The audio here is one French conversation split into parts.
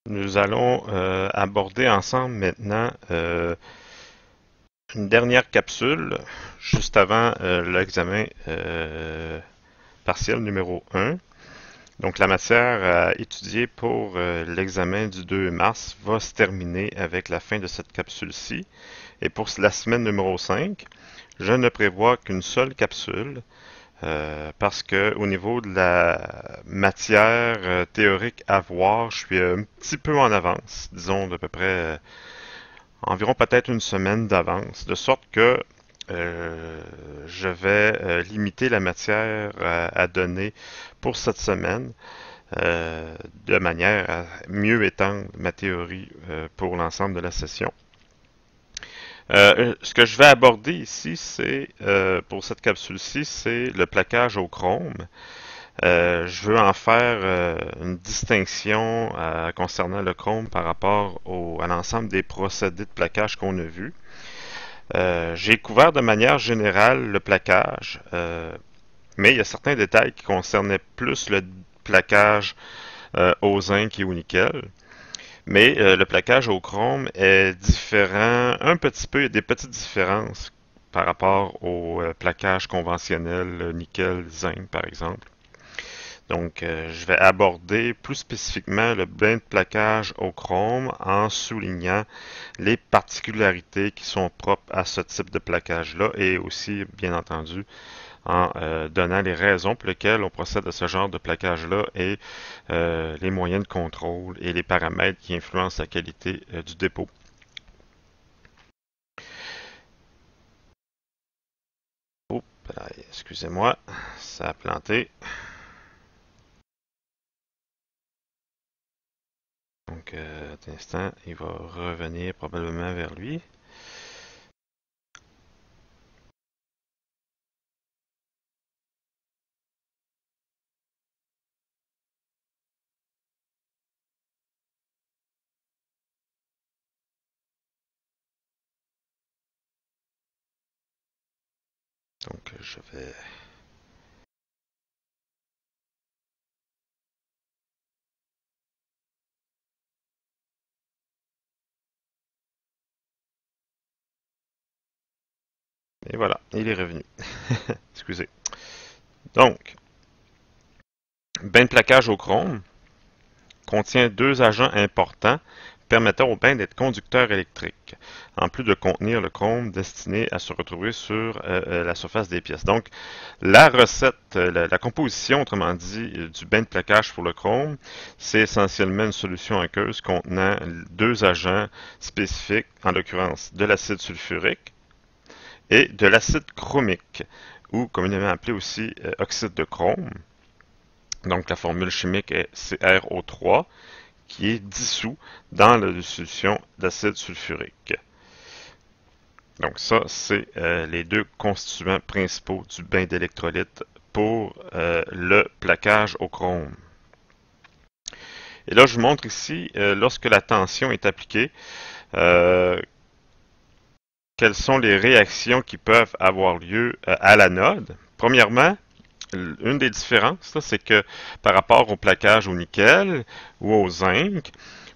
Nous allons aborder ensemble maintenant une dernière capsule, juste avant l'examen partiel numéro 1. Donc la matière à étudier pour l'examen du 2 mars va se terminer avec la fin de cette capsule-ci. Et pour la semaine numéro 5, je ne prévois qu'une seule capsule parce que au niveau de la matière théorique à voir, je suis un petit peu en avance, disons d'à peu près environ peut-être une semaine d'avance, de sorte que je vais limiter la matière à donner pour cette semaine de manière à mieux étendre ma théorie pour l'ensemble de la session. Ce que je vais aborder ici, c'est pour cette capsule-ci, c'est le plaquage au chrome. Je veux en faire une distinction concernant le chrome par rapport à l'ensemble des procédés de plaquage qu'on a vus. J'ai couvert de manière générale le plaquage, mais il y a certains détails qui concernaient plus le plaquage au zinc et au nickel. Mais le plaquage au chrome est différent un petit peu, il y a des petites différences par rapport au plaquage conventionnel nickel-zinc par exemple. Donc, je vais aborder plus spécifiquement le bain de plaquage au chrome en soulignant les particularités qui sont propres à ce type de plaquage-là et aussi, bien entendu, en donnant les raisons pour lesquelles on procède à ce genre de plaquage-là et les moyens de contrôle et les paramètres qui influencent la qualité du dépôt. Oups, excusez-moi, ça a planté. Donc, un instant, il va revenir probablement vers lui. Donc, je vais... Et voilà, il est revenu. Excusez. Donc, bain de plaquage au chrome contient deux agents importants permettant au bain d'être conducteur électrique, en plus de contenir le chrome destiné à se retrouver sur la surface des pièces. Donc, la recette, la composition, autrement dit, du bain de plaquage pour le chrome, c'est essentiellement une solution aqueuse contenant deux agents spécifiques, en l'occurrence de l'acide sulfurique et de l'acide chromique, ou communément appelé aussi oxyde de chrome. Donc la formule chimique est CrO3, qui est dissous dans la solution d'acide sulfurique. Donc ça, c'est les deux constituants principaux du bain d'électrolyte pour le plaquage au chrome. Et là, je vous montre ici, lorsque la tension est appliquée, quelles sont les réactions qui peuvent avoir lieu à l'anode. Premièrement, une des différences, c'est que par rapport au plaquage au nickel ou au zinc,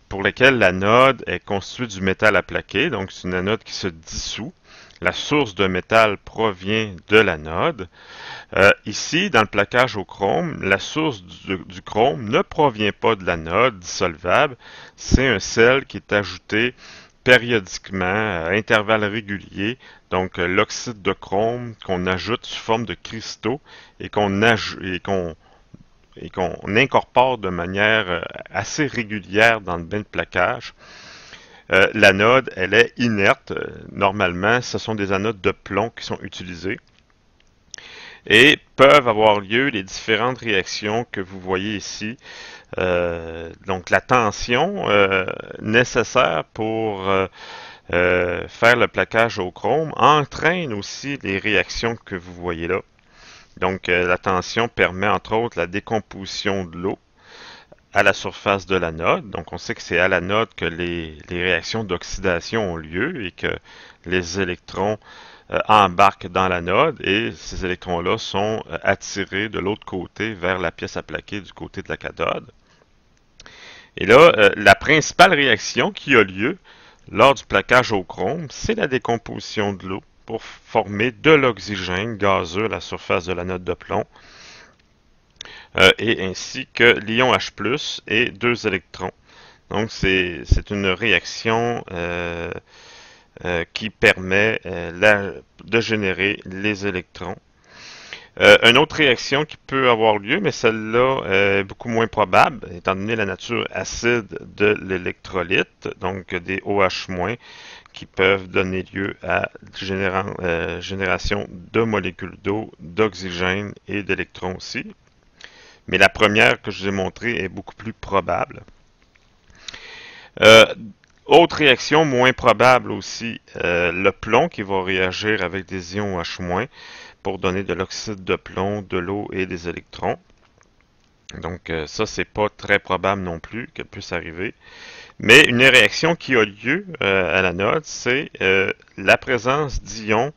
pour lesquels l'anode est constituée du métal à plaquer, donc c'est une anode qui se dissout. La source de métal provient de l'anode. Ici, dans le plaquage au chrome, la source du chrome ne provient pas de l'anode dissolvable, c'est un sel qui est ajouté périodiquement, à intervalles réguliers, donc l'oxyde de chrome qu'on ajoute sous forme de cristaux et qu'on incorpore de manière assez régulière dans le bain de plaquage. L'anode, elle est inerte. Normalement, ce sont des anodes de plomb qui sont utilisées et peuvent avoir lieu les différentes réactions que vous voyez ici. Donc la tension nécessaire pour faire le plaquage au chrome entraîne aussi les réactions que vous voyez là. Donc la tension permet entre autres la décomposition de l'eau à la surface de l'anode. Donc on sait que c'est à l'anode que les réactions d'oxydation ont lieu et que les électrons embarquent dans l'anode et ces électrons-là sont attirés de l'autre côté vers la pièce à plaquer du côté de la cathode. Et là, la principale réaction qui a lieu lors du plaquage au chrome, c'est la décomposition de l'eau pour former de l'oxygène gazeux à la surface de l'anode de plomb, et ainsi que l'ion H+, et deux électrons. Donc c'est une réaction qui permet de générer les électrons. Une autre réaction qui peut avoir lieu, mais celle-là est beaucoup moins probable, étant donné la nature acide de l'électrolyte, donc des OH-, qui peuvent donner lieu à génération de molécules d'eau, d'oxygène et d'électrons aussi. Mais la première que je vous ai montrée est beaucoup plus probable. Euh, Autre réaction moins probable aussi, le plomb qui va réagir avec des ions H- pour donner de l'oxyde de plomb, de l'eau et des électrons. Donc ça, c'est pas très probable non plus qu'elle puisse arriver. Mais une réaction qui a lieu à l'anode, c'est la présence d'ions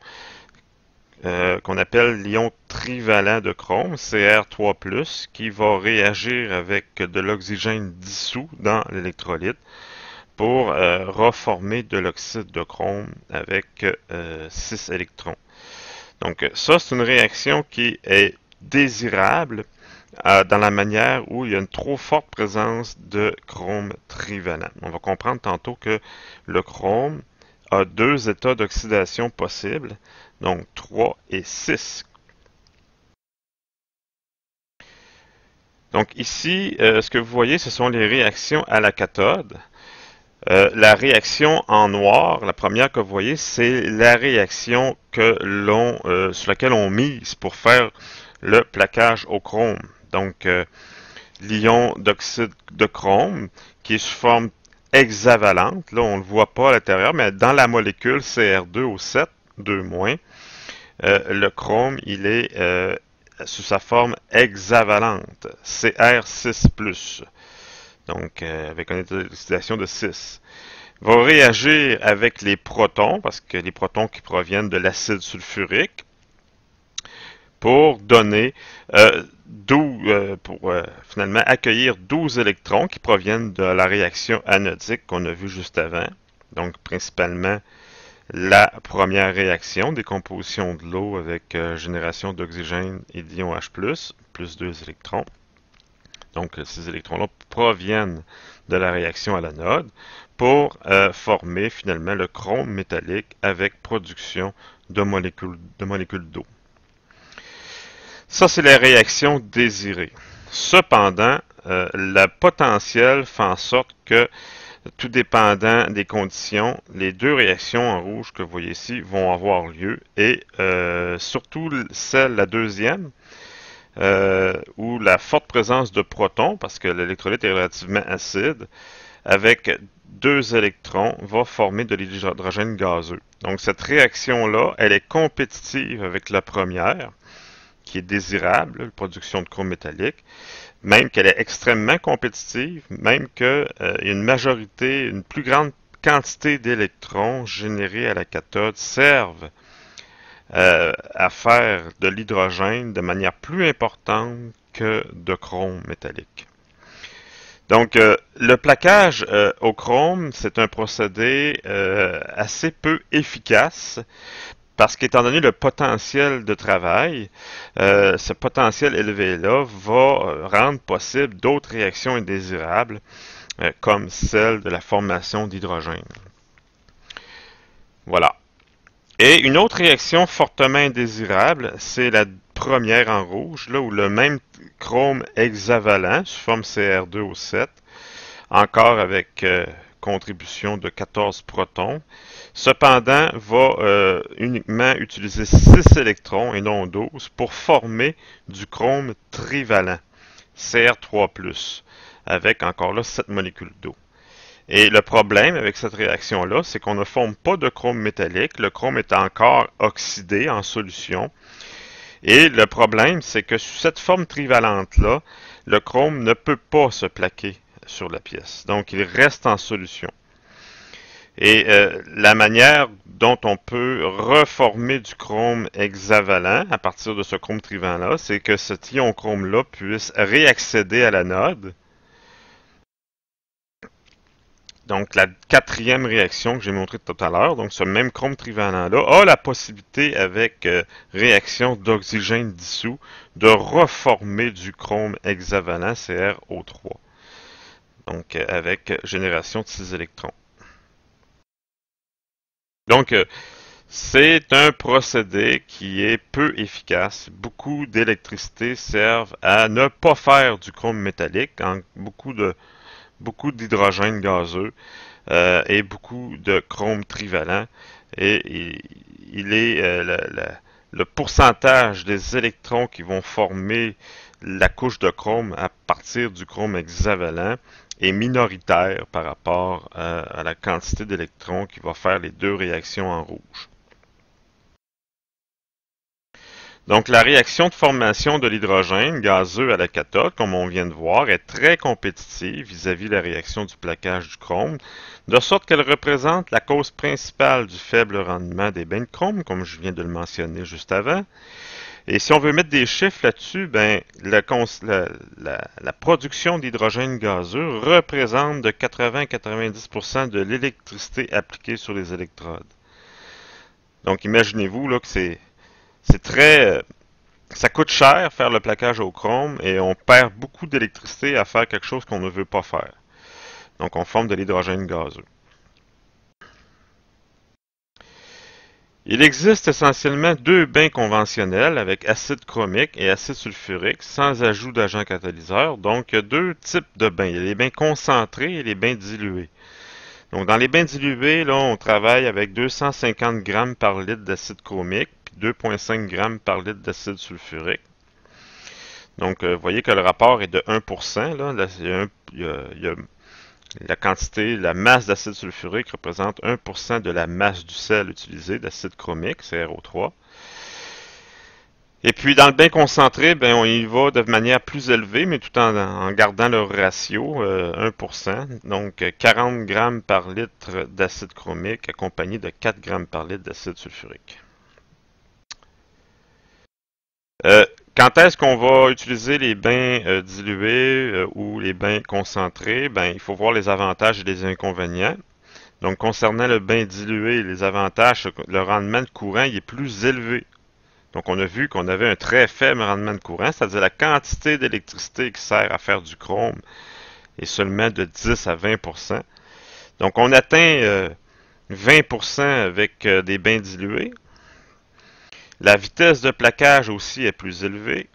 qu'on appelle l'ion trivalent de chrome, Cr3+, qui va réagir avec de l'oxygène dissous dans l'électrolyte pour reformer de l'oxyde de chrome avec 6 électrons. Donc ça, c'est une réaction qui est désirable dans la manière où il y a une trop forte présence de chrome trivalent. On va comprendre tantôt que le chrome a deux états d'oxydation possibles, donc 3 et 6. Donc ici, ce que vous voyez, ce sont les réactions à la cathode. La réaction en noir, la première que vous voyez, c'est la réaction sur laquelle on mise pour faire le plaquage au chrome. Donc, l'ion d'oxyde de chrome, qui est sous forme hexavalente, là on ne le voit pas à l'intérieur, mais dans la molécule Cr2O7, 2-, le chrome, il est sous sa forme hexavalente, Cr6+. Donc, avec un état d'oxydation de 6. Va réagir avec les protons, parce que les protons qui proviennent de l'acide sulfurique, pour donner pour finalement accueillir 12 électrons qui proviennent de la réaction anodique qu'on a vue juste avant. Donc, principalement, la première réaction, décomposition de l'eau avec génération d'oxygène et d'ion H+, plus 2 électrons. Donc, ces électrons-là proviennent de la réaction à l'anode pour former finalement le chrome métallique avec production de molécules d'eau. Ça, c'est la réaction désirée. Cependant, le potentiel fait en sorte que, tout dépendant des conditions, les deux réactions en rouge que vous voyez ici vont avoir lieu et surtout la deuxième, où la forte présence de protons, parce que l'électrolyte est relativement acide, avec deux électrons, va former de l'hydrogène gazeux. Donc cette réaction-là, elle est compétitive avec la première, qui est désirable, la production de chrome métallique, même qu'elle est extrêmement compétitive, même qu'il y a une majorité, une plus grande quantité d'électrons générés à la cathode servent à faire de l'hydrogène de manière plus importante que de chrome métallique. Donc, le plaquage au chrome, c'est un procédé assez peu efficace parce qu'étant donné le potentiel de travail, ce potentiel élevé-là va rendre possible d'autres réactions indésirables, comme celle de la formation d'hydrogène. Voilà. Et une autre réaction fortement indésirable, c'est la première en rouge, là où le même chrome hexavalent, sous forme Cr2O7, encore avec contribution de 14 protons, cependant va uniquement utiliser 6 électrons et non 12 pour former du chrome trivalent, Cr3+, avec encore là 7 molécules d'eau. Et le problème avec cette réaction-là, c'est qu'on ne forme pas de chrome métallique. Le chrome est encore oxydé en solution. Et le problème, c'est que sous cette forme trivalente-là, le chrome ne peut pas se plaquer sur la pièce. Donc, il reste en solution. Et la manière dont on peut reformer du chrome hexavalent à partir de ce chrome trivalent-là, c'est que cet ion chrome-là puisse réaccéder à l'anode Donc, la quatrième réaction que j'ai montrée tout à l'heure, donc ce même chrome trivalent-là, a la possibilité, avec réaction d'oxygène dissous, de reformer du chrome hexavalent CrO3. Donc, avec génération de 6 électrons. Donc, c'est un procédé qui est peu efficace. Beaucoup d'électricité servent à ne pas faire du chrome métallique, en beaucoup d'hydrogène gazeux et beaucoup de chrome trivalent. Et il est le pourcentage des électrons qui vont former la couche de chrome à partir du chrome hexavalent est minoritaire par rapport à la quantité d'électrons qui va faire les deux réactions en rouge. Donc, la réaction de formation de l'hydrogène gazeux à la cathode, comme on vient de voir, est très compétitive vis-à-vis de la réaction du plaquage du chrome, de sorte qu'elle représente la cause principale du faible rendement des bains de chrome, comme je viens de le mentionner juste avant. Et si on veut mettre des chiffres là-dessus, ben, la production d'hydrogène gazeux représente de 80-90% de l'électricité appliquée sur les électrodes. Donc, imaginez-vous là que c'est très ça coûte cher faire le plaquage au chrome et on perd beaucoup d'électricité à faire quelque chose qu'on ne veut pas faire. Donc on forme de l'hydrogène gazeux. Il existe essentiellement deux bains conventionnels avec acide chromique et acide sulfurique sans ajout d'agent catalyseur. Donc il y a deux types de bains. Il y a les bains concentrés et les bains dilués. Donc dans les bains dilués, là, on travaille avec 250 grammes par litre d'acide chromique puis 2,5 grammes par litre d'acide sulfurique. Donc, vous voyez que le rapport est de 1%. Là, il y a la quantité, la masse d'acide sulfurique représente 1% de la masse du sel utilisé, d'acide chromique, CrO3. Et puis, dans le bain concentré, ben, on y va de manière plus élevée, mais tout en gardant le ratio, 1%. Donc, 40 grammes par litre d'acide chromique accompagné de 4 grammes par litre d'acide sulfurique. Euh, Quand est-ce qu'on va utiliser les bains dilués ou les bains concentrés? Ben, il faut voir les avantages et les inconvénients. Donc, concernant le bain dilué, les avantages, le rendement de courant il est plus élevé. Donc, on a vu qu'on avait un très faible rendement de courant, c'est-à-dire la quantité d'électricité qui sert à faire du chrome est seulement de 10 à 20%. Donc, on atteint 20% avec des bains dilués. La vitesse de plaquage aussi est plus élevée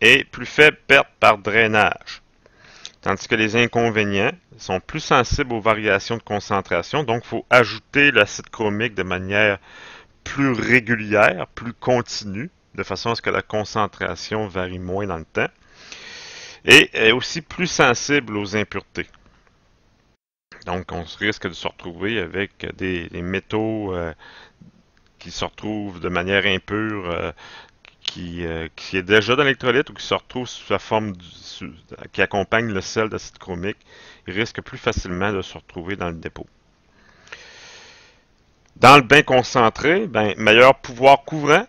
et plus faible perte par drainage. Tandis que les inconvénients sont plus sensibles aux variations de concentration, donc il faut ajouter l'acide chromique de manière plus régulière, plus continue, de façon à ce que la concentration varie moins dans le temps, et est aussi plus sensible aux impuretés. Donc on risque de se retrouver avec des métaux qui se retrouvent de manière impure qui est déjà dans l'électrolyte ou qui se retrouve sous la forme qui accompagne le sel d'acide chromique, il risque plus facilement de se retrouver dans le dépôt. Dans le bain concentré, ben, meilleur pouvoir couvrant.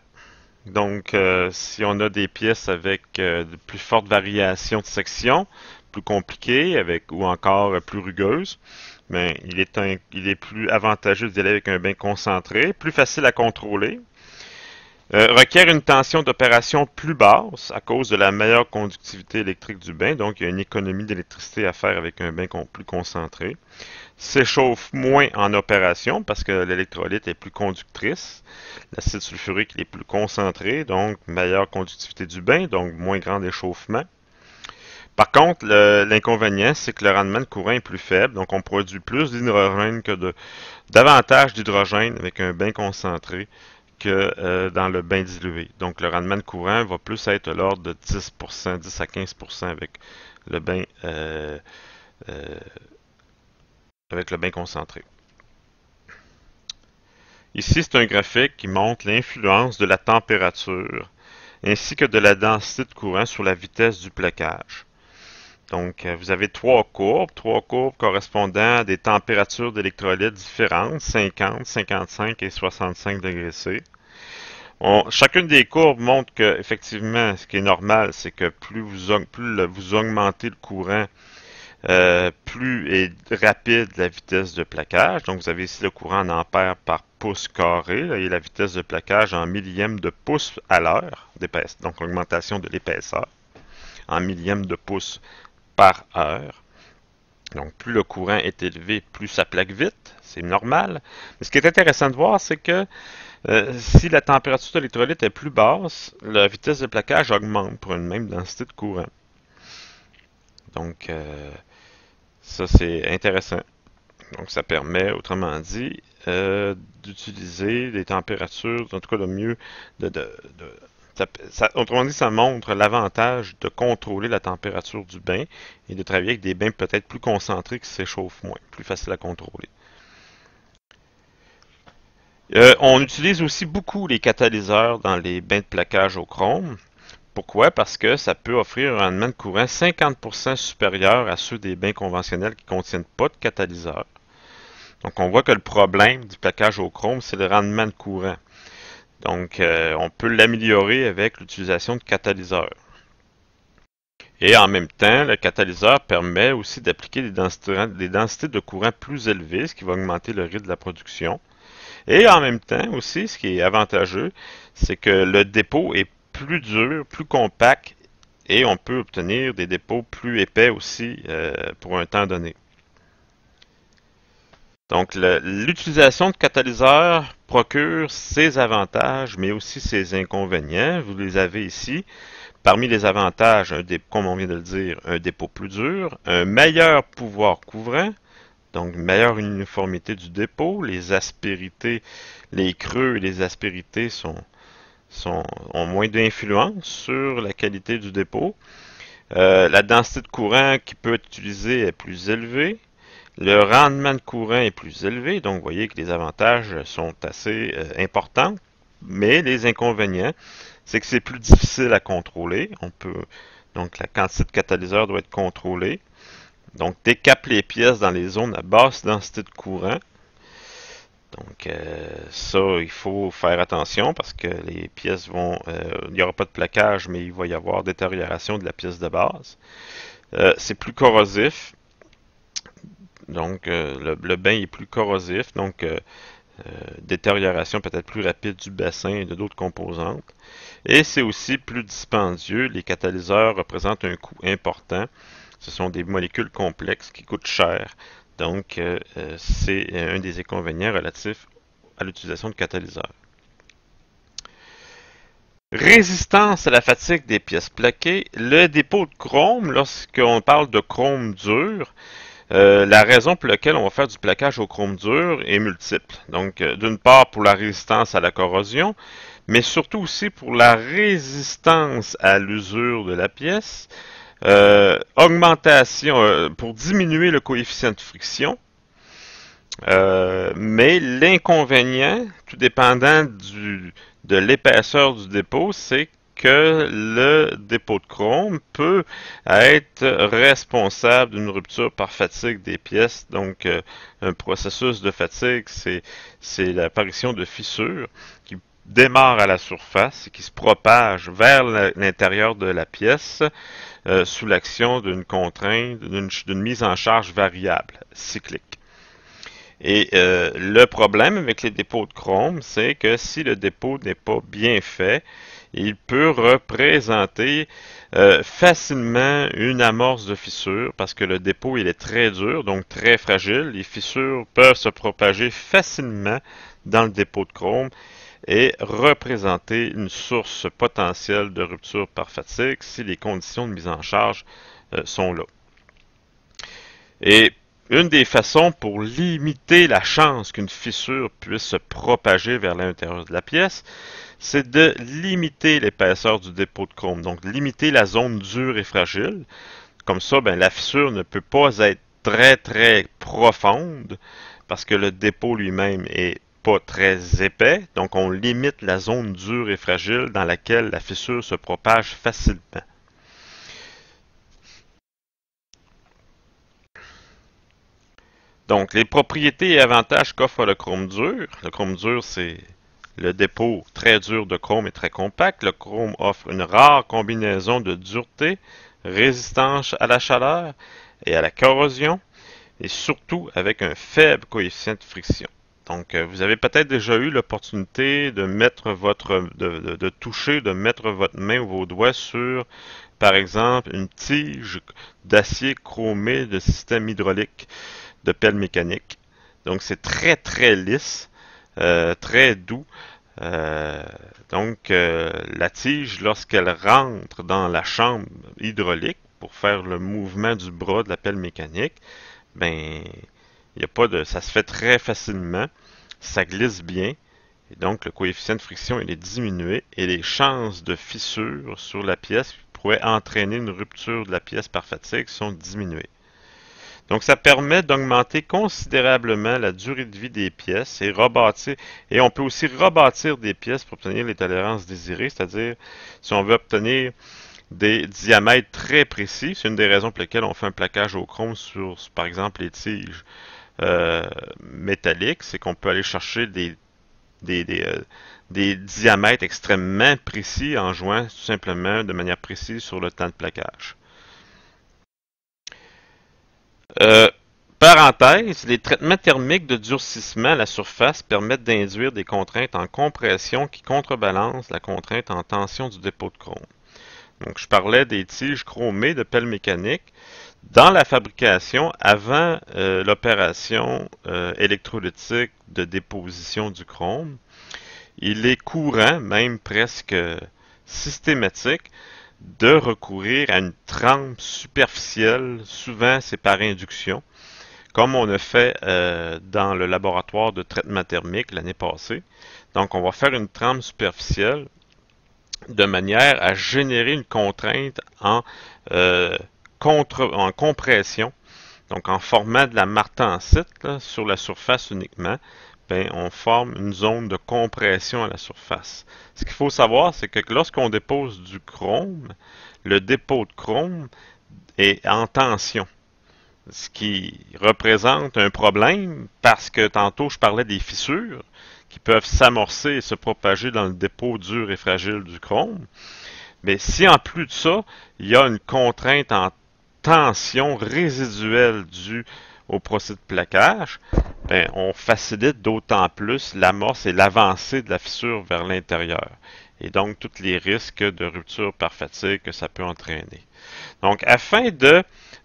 Donc, si on a des pièces avec de plus fortes variations de section, plus compliquées ou encore plus rugueuses, ben, il est plus avantageux d'y aller avec un bain concentré, plus facile à contrôler. Requiert une tension d'opération plus basse à cause de la meilleure conductivité électrique du bain, donc il y a une économie d'électricité à faire avec un bain plus concentré. S'échauffe moins en opération parce que l'électrolyte est plus conductrice. L'acide sulfurique il est plus concentré, donc meilleure conductivité du bain, donc moins grand échauffement. Par contre, l'inconvénient, c'est que le rendement de courant est plus faible, donc on produit plus d'hydrogène davantage d'hydrogène avec un bain concentré que dans le bain dilué. Donc le rendement de courant va plus être de l'ordre de 10%, 10 à 15% euh, avec le bain concentré. Ici, c'est un graphique qui montre l'influence de la température ainsi que de la densité de courant sur la vitesse du plaquage. Donc, vous avez trois courbes correspondant à des températures d'électrolytes différentes, 50, 55 et 65 degrés C. Chacune des courbes montre que, effectivement, ce qui est normal, c'est que plus vous augmentez le courant plus est rapide la vitesse de plaquage. Donc vous avez ici le courant en ampères par pouce carré là, et la vitesse de plaquage en millième de pouce à l'heure d'épaisseur. Donc l'augmentation de l'épaisseur en millième de pouce par heure. Donc plus le courant est élevé, plus ça plaque vite. C'est normal. Mais ce qui est intéressant de voir, c'est que si la température de l'électrolyte est plus basse, la vitesse de plaquage augmente pour une même densité de courant. Donc, ça, c'est intéressant. Donc, ça permet, autrement dit, d'utiliser des températures, en tout cas le mieux, autrement dit, ça montre l'avantage de contrôler la température du bain et de travailler avec des bains peut-être plus concentrés qui s'échauffent moins, plus facile à contrôler. On utilise aussi beaucoup les catalyseurs dans les bains de plaquage au chrome. Pourquoi? Parce que ça peut offrir un rendement de courant 50% supérieur à ceux des bains conventionnels qui ne contiennent pas de catalyseur. Donc on voit que le problème du plaquage au chrome, c'est le rendement de courant. Donc on peut l'améliorer avec l'utilisation de catalyseurs. Et en même temps, le catalyseur permet aussi d'appliquer des densités de courant plus élevées, ce qui va augmenter le rythme de la production. Et en même temps aussi, ce qui est avantageux, c'est que le dépôt est plus dur, plus compact, et on peut obtenir des dépôts plus épais aussi pour un temps donné. Donc l'utilisation de catalyseurs procure ses avantages, mais aussi ses inconvénients. Vous les avez ici. Parmi les avantages, comme on vient de le dire, un dépôt plus dur, un meilleur pouvoir couvrant, donc, meilleure uniformité du dépôt. Les aspérités, les creux et les aspérités ont moins d'influence sur la qualité du dépôt. La densité de courant qui peut être utilisée est plus élevée. Le rendement de courant est plus élevé. Donc, vous voyez que les avantages sont assez importants. Mais les inconvénients, c'est que c'est plus difficile à contrôler. Donc, la quantité de catalyseur doit être contrôlée. Donc, décape les pièces dans les zones à basse densité de courant. Donc, ça, il faut faire attention parce que les pièces il n'y aura pas de plaquage, mais il va y avoir détérioration de la pièce de base. C'est plus corrosif. Donc, le bain est plus corrosif. Donc, détérioration peut-être plus rapide du bassin et de d'autres composantes. Et c'est aussi plus dispendieux. Les catalyseurs représentent un coût important. Ce sont des molécules complexes qui coûtent cher. Donc, c'est un des inconvénients relatifs à l'utilisation de catalyseurs. Résistance à la fatigue des pièces plaquées. Le dépôt de chrome, lorsqu'on parle de chrome dur, la raison pour laquelle on va faire du plaquage au chrome dur est multiple. Donc, d'une part pour la résistance à la corrosion, mais surtout aussi pour la résistance à l'usure de la pièce. Augmentation pour diminuer le coefficient de friction. Mais l'inconvénient, tout dépendant de l'épaisseur du dépôt, c'est que le dépôt de chrome peut être responsable d'une rupture par fatigue des pièces. Donc, un processus de fatigue, c'est l'apparition de fissures qui démarrent à la surface et qui se propagent vers l'intérieur de la pièce sous l'action d'une contrainte, d'une mise en charge variable, cyclique. Et le problème avec les dépôts de chrome, c'est que si le dépôt n'est pas bien fait, il peut représenter facilement une amorce de fissure parce que le dépôt il est très dur, donc très fragile. Les fissures peuvent se propager facilement dans le dépôt de chrome et représenter une source potentielle de rupture par fatigue si les conditions de mise en charge sont là. Et une des façons pour limiter la chance qu'une fissure puisse se propager vers l'intérieur de la pièce, c'est de limiter l'épaisseur du dépôt de chrome, donc limiter la zone dure et fragile. Comme ça, la fissure ne peut pas être très très profonde parce que le dépôt lui-même est pas très épais, donc on limite la zone dure et fragile dans laquelle la fissure se propage facilement. Donc, les propriétés et avantages qu'offre le chrome dur. Le chrome dur, c'est le dépôt très dur de chrome et très compact. Le chrome offre une rare combinaison de dureté, résistance à la chaleur, et à la corrosion, et surtout avec un faible coefficient de friction. Donc, vous avez peut-être déjà eu l'opportunité de mettre de toucher, de mettre votre main ou vos doigts sur, par exemple, une tige d'acier chromé de système hydraulique de pelle mécanique. Donc, c'est très, très lisse, très doux. La tige, lorsqu'elle rentre dans la chambre hydraulique pour faire le mouvement du bras de la pelle mécanique, ben, il y a pas de, ça se fait très facilement, ça glisse bien, et donc le coefficient de friction il est diminué et les chances de fissure sur la pièce qui pourraient entraîner une rupture de la pièce par fatigue sont diminuées. Donc ça permet d'augmenter considérablement la durée de vie des pièces et rebâtir, et on peut aussi rebâtir des pièces pour obtenir les tolérances désirées, c'est-à-dire si on veut obtenir des diamètres très précis. C'est une des raisons pour lesquelles on fait un plaquage au chrome sur, par exemple, les tiges métalliques. C'est qu'on peut aller chercher des diamètres extrêmement précis en jouant tout simplement de manière précise sur le temps de plaquage. Euh, Parenthèse, les traitements thermiques de durcissement à la surface permettent d'induire des contraintes en compression qui contrebalancent la contrainte en tension du dépôt de chrome. Donc, je parlais des tiges chromées de pelle mécanique. Dans la fabrication, avant l'opération électrolytique de déposition du chrome, il est courant, même presque systématique, de recourir à une trempe superficielle. Souvent, c'est par induction, comme on a fait dans le laboratoire de traitement thermique l'année passée. Donc, on va faire une trempe superficielle de manière à générer une contrainte en compression, donc en formant de la martensite là, sur la surface uniquement, ben, on forme une zone de compression à la surface. Ce qu'il faut savoir, c'est que lorsqu'on dépose du chrome, le dépôt de chrome est en tension, ce qui représente un problème parce que tantôt je parlais des fissures qui peuvent s'amorcer et se propager dans le dépôt dur et fragile du chrome. Mais si en plus de ça, il y a une contrainte en tension résiduelle due au procédé de plaquage, ben, on facilite d'autant plus l'amorce et l'avancée de la fissure vers l'intérieur. Et donc, tous les risques de rupture par fatigue que ça peut entraîner. Donc, afin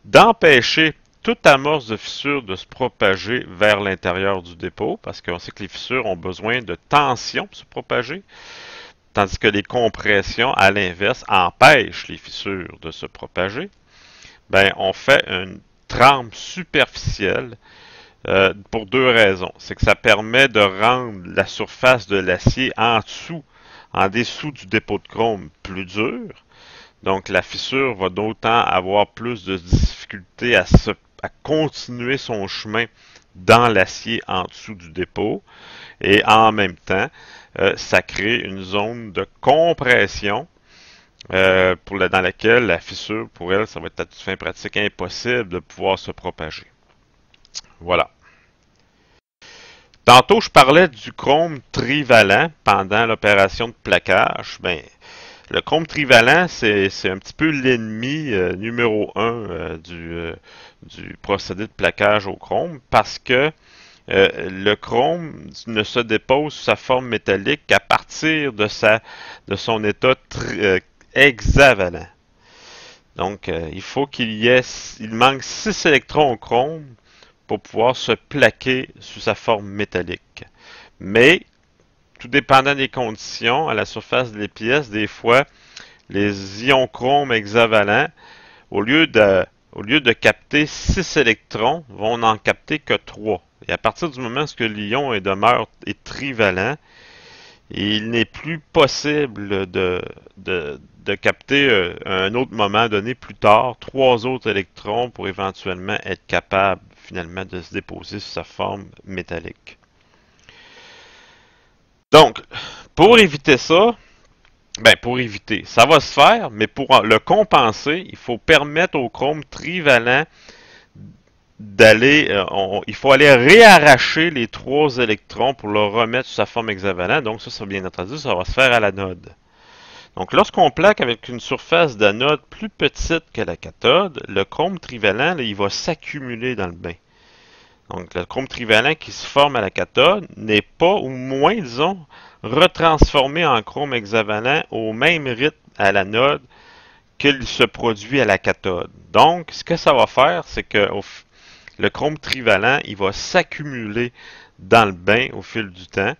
d'empêcher toute amorce de fissure de se propager vers l'intérieur du dépôt, parce qu'on sait que les fissures ont besoin de tension pour se propager, tandis que les compressions, à l'inverse, empêchent les fissures de se propager, ben, on fait une trempe superficielle pour deux raisons. C'est que ça permet de rendre la surface de l'acier en dessous du dépôt de chrome plus dure. Donc la fissure va d'autant avoir plus de difficulté à continuer son chemin dans l'acier en dessous du dépôt. Et en même temps, ça crée une zone de compression dans laquelle la fissure, pour elle, ça va être à toute fin pratique impossible de pouvoir se propager. Voilà. Tantôt, je parlais du chrome trivalent pendant l'opération de plaquage. Ben, le chrome trivalent, c'est un petit peu l'ennemi numéro un du procédé de plaquage au chrome parce que le chrome ne se dépose sous sa forme métallique qu'à partir de son état hexavalent. Donc, il manque 6 électrons au chrome pour pouvoir se plaquer sous sa forme métallique. Mais, tout dépendant des conditions, à la surface des pièces, des fois, les ions chrome hexavalents, au lieu de capter 6 électrons, vont n'en capter que 3. Et à partir du moment où l'ion est trivalent, il n'est plus possible de capter à un autre moment donné plus tard 3 autres électrons pour éventuellement être capable finalement de se déposer sur sa forme métallique. Donc, pour éviter ça, ça va se faire, mais pour le compenser, il faut permettre au chrome trivalent il faut aller réarracher les 3 électrons pour le remettre sur sa forme hexavalente. Donc ça bien entendu, ça va se faire à l'anode. Donc, lorsqu'on plaque avec une surface d'anode plus petite que la cathode, le chrome trivalent, là, il va s'accumuler dans le bain. Donc, le chrome trivalent qui se forme à la cathode n'est pas, ou moins, disons, retransformé en chrome hexavalent au même rythme à l'anode qu'il se produit à la cathode. Donc, ce que ça va faire, c'est que le chrome trivalent, il va s'accumuler dans le bain au fil du temps.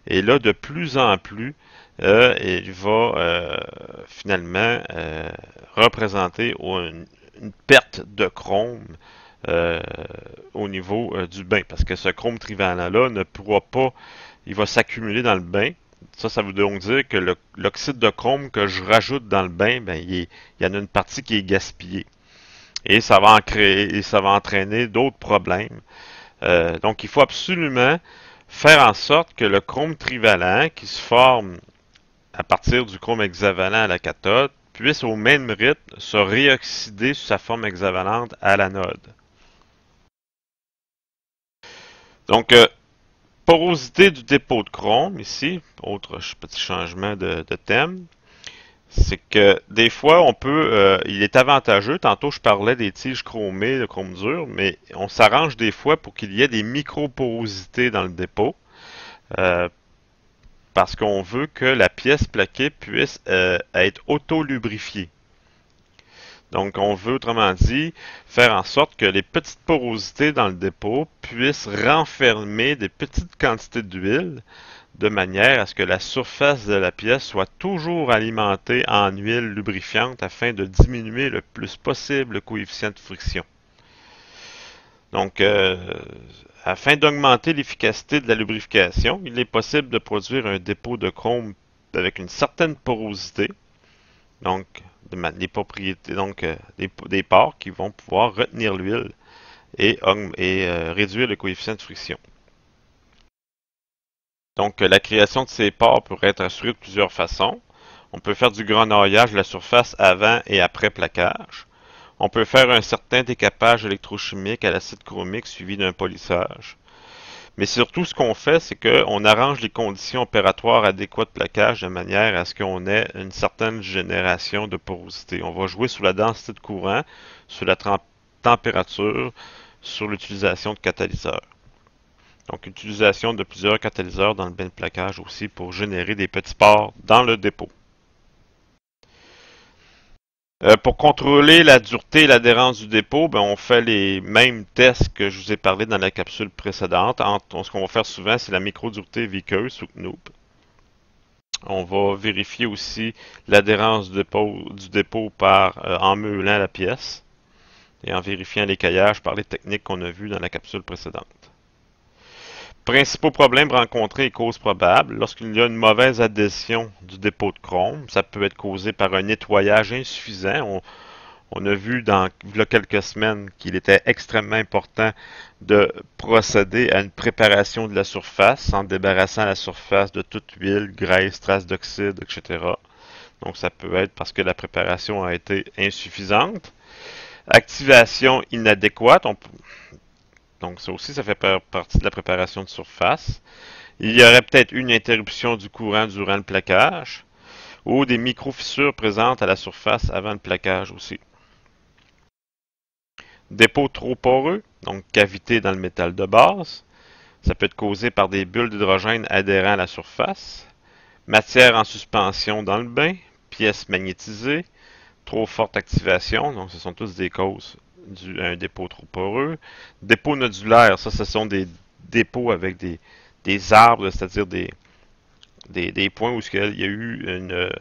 Et là, de plus en plus, il va finalement représenter une perte de chrome euh, au niveau du bain. Parce que ce chrome trivalent-là ne pourra pas, il va s'accumuler dans le bain. Ça veut donc dire que l'oxyde de chrome que je rajoute dans le bain, ben, il y en a une partie qui est gaspillée. Et ça va ça va entraîner d'autres problèmes. Donc, il faut absolument faire en sorte que le chrome trivalent qui se forme à partir du chrome hexavalent à la cathode puisse au même rythme se réoxyder sous sa forme hexavalente à l'anode. Donc, porosité du dépôt de chrome, ici, autre petit changement de thème, c'est que des fois, il est avantageux, tantôt je parlais des tiges chromées, de chrome dur, mais on s'arrange des fois pour qu'il y ait des micro-porosités dans le dépôt, euh, parce qu'on veut que la pièce plaquée puisse être auto-lubrifiée. Donc, on veut, autrement dit, faire en sorte que les petites porosités dans le dépôt puissent renfermer des petites quantités d'huile de manière à ce que la surface de la pièce soit toujours alimentée en huile lubrifiante afin de diminuer le plus possible le coefficient de friction. Donc, afin d'augmenter l'efficacité de la lubrification, il est possible de produire un dépôt de chrome avec une certaine porosité, donc des propriétés, donc des pores qui vont pouvoir retenir l'huile et réduire le coefficient de friction. Donc, la création de ces pores pourrait être assurée de plusieurs façons. On peut faire du grenaillage de la surface avant et après plaquage. On peut faire un certain décapage électrochimique à l'acide chromique suivi d'un polissage. Mais surtout, ce qu'on fait, c'est qu'on arrange les conditions opératoires adéquates de plaquage de manière à ce qu'on ait une certaine génération de porosité. On va jouer sur la densité de courant, sur la température, sur l'utilisation de catalyseurs. Donc, utilisation de plusieurs catalyseurs dans le bain de plaquage aussi pour générer des petits pores dans le dépôt. Pour contrôler la dureté et l'adhérence du dépôt, ben, on fait les mêmes tests que je vous ai parlé dans la capsule précédente. Ce qu'on va faire souvent, c'est la micro-dureté visqueuse ou KNOOP. On va vérifier aussi l'adhérence du dépôt en meulant la pièce et en vérifiant l'écaillage par les techniques qu'on a vues dans la capsule précédente. Principaux problèmes rencontrés et causes probables. Lorsqu'il y a une mauvaise adhésion du dépôt de chrome, ça peut être causé par un nettoyage insuffisant. On a vu il y a quelques semaines qu'il était extrêmement important de procéder à une préparation de la surface en débarrassant la surface de toute huile, graisse, traces d'oxyde, etc. Donc ça peut être parce que la préparation a été insuffisante. Activation inadéquate. Donc ça aussi, ça fait partie de la préparation de surface. Il y aurait peut-être une interruption du courant durant le plaquage ou des micro-fissures présentes à la surface avant le plaquage aussi. Dépôt trop poreux, donc cavité dans le métal de base. Ça peut être causé par des bulles d'hydrogène adhérant à la surface. Matière en suspension dans le bain. Pièces magnétisées. Trop forte activation, donc ce sont tous des causes d'un dépôt trop poreux. Dépôt nodulaire, ça ce sont des dépôts avec des arbres, c'est-à-dire des points où il y a eu une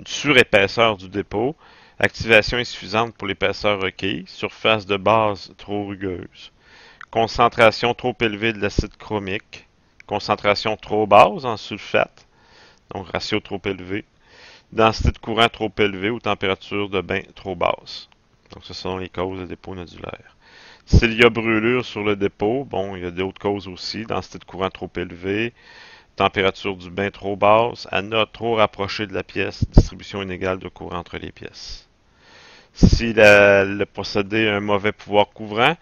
surépaisseur du dépôt. Activation insuffisante pour l'épaisseur requise. Surface de base trop rugueuse. Concentration trop élevée de l'acide chromique. Concentration trop basse en sulfate. Donc ratio trop élevé. Densité de courant trop élevée ou température de bain trop basse. Donc ce sont les causes de dépôt nodulaire. S'il y a brûlure sur le dépôt, bon, il y a d'autres causes aussi. Densité de courant trop élevée, température du bain trop basse, anode trop rapprochée de la pièce, distribution inégale de courant entre les pièces. Si le procédé a un mauvais pouvoir couvrant,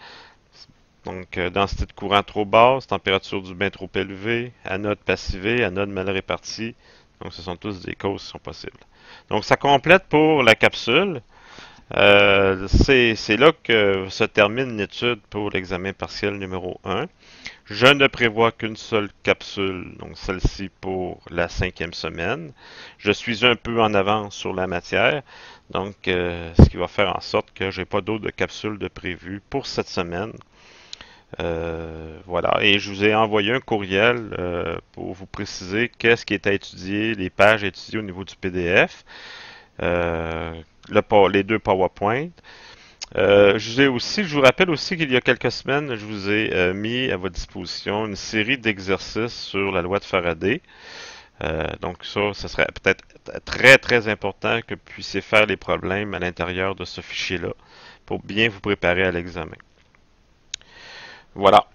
donc densité de courant trop basse, température du bain trop élevée, anode passivée, anode mal répartie, donc ce sont tous des causes qui sont possibles. Donc, ça complète pour la capsule. C'est là que se termine l'étude pour l'examen partiel numéro 1. Je ne prévois qu'une seule capsule, donc celle-ci pour la 5e semaine. Je suis un peu en avance sur la matière, donc ce qui va faire en sorte que j'ai pas d'autres capsules de prévues pour cette semaine. Voilà, et je vous ai envoyé un courriel pour vous préciser qu'est-ce qui est à étudier, les pages à étudier au niveau du PDF, euh, les deux PowerPoint. Je vous rappelle aussi qu'il y a quelques semaines, je vous ai mis à votre disposition une série d'exercices sur la loi de Faraday. Donc ça serait peut-être très très important que vous puissiez faire les problèmes à l'intérieur de ce fichier-là pour bien vous préparer à l'examen. Voilà.